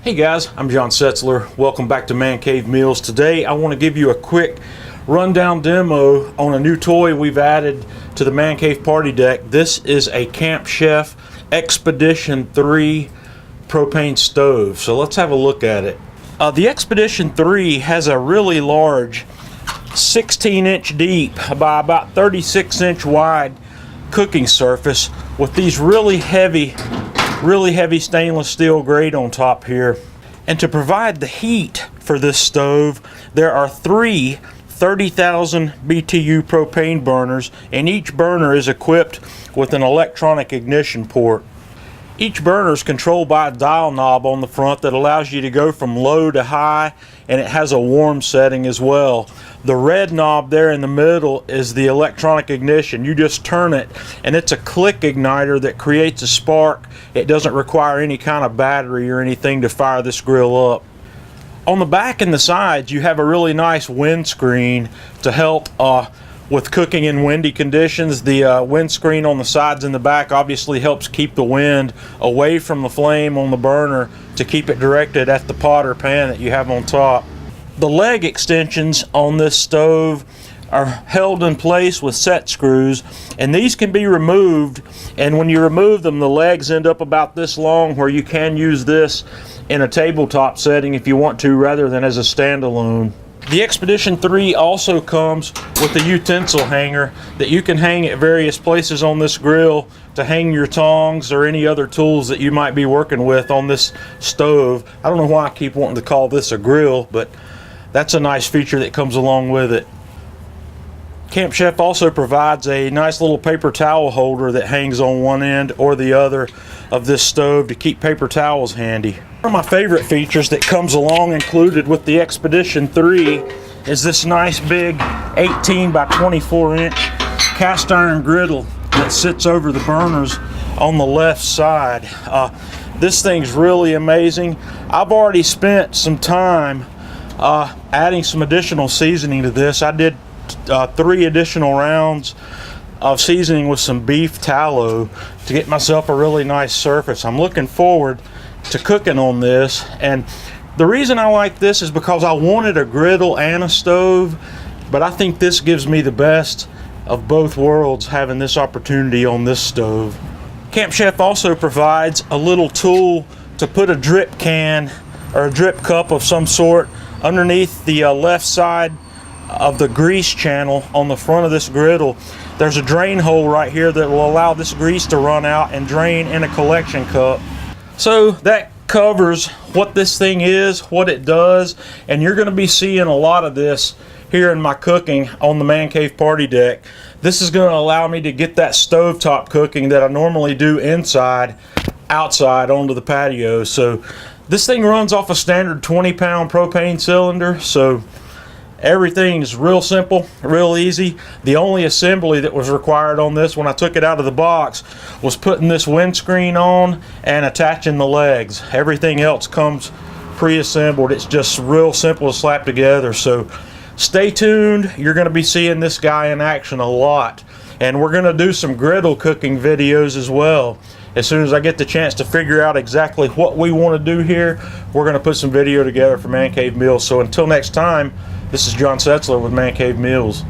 Hey guys, I'm John Setzler. Welcome back to Man Cave Meals. Today I want to give you a quick rundown demo on a new toy we've added to the Man Cave party deck. This is a Camp Chef Expedition 3 propane stove. So let's have a look at it. The Expedition 3 has a really large 16-inch deep by about 36-inch wide cooking surface with these really heavy stainless steel grate on top here. And to provide the heat for this stove, there are three 30,000 BTU propane burners, and each burner is equipped with an electronic ignition port. Each burner is controlled by a dial knob on the front that allows you to go from low to high, and it has a warm setting as well. The red knob there in the middle is the electronic ignition. You just turn it and it's a click igniter that creates a spark. It doesn't require any kind of battery or anything to fire this grill up. On the back and the sides you have a really nice windscreen to help with cooking in windy conditions. The windscreen on the sides and the back obviously helps keep the wind away from the flame on the burner to keep it directed at the pot or pan that you have on top. The leg extensions on this stove are held in place with set screws, and these can be removed, and when you remove them the legs end up about this long, where you can use this in a tabletop setting if you want to rather than as a standalone. The Expedition 3 also comes with a utensil hanger that you can hang at various places on this grill to hang your tongs or any other tools that you might be working with on this stove. I don't know why I keep wanting to call this a grill, but that's a nice feature that comes along with it. Camp Chef also provides a nice little paper towel holder that hangs on one end or the other of this stove to keep paper towels handy. One of my favorite features that comes along included with the Expedition 3 is this nice big 18 by 24 inch cast iron griddle that sits over the burners on the left side. This thing's really amazing. I've already spent some time adding some additional seasoning to this. I did 3 additional rounds of seasoning with some beef tallow to get myself a really nice surface. I'm looking forward to cooking on this, and the reason I like this is because I wanted a griddle and a stove, but I think this gives me the best of both worlds, having this opportunity on this stove. Camp Chef also provides a little tool to put a drip can or a drip cup of some sort underneath the left side of the grease channel on the front of this griddle. There's a drain hole right here that will allow this grease to run out and drain in a collection cup. So that covers what this thing is, what it does, and you're going to be seeing a lot of this here in my cooking on the Man Cave party deck. This is going to allow me to get that stovetop cooking that I normally do inside, outside onto the patio. So this thing runs off a standard 20-pound propane cylinder, so everything's real simple, real easy. The only assembly that was required on this when I took it out of the box was putting this windscreen on and attaching the legs. Everything else comes pre-assembled. It's just real simple to slap together. So stay tuned. You're going to be seeing this guy in action a lot. And we're going to do some griddle cooking videos as well. As soon as I get the chance to figure out exactly what we want to do here, we're going to put some video together for Man Cave Meals. So until next time, this is John Setzler with Man Cave Meals.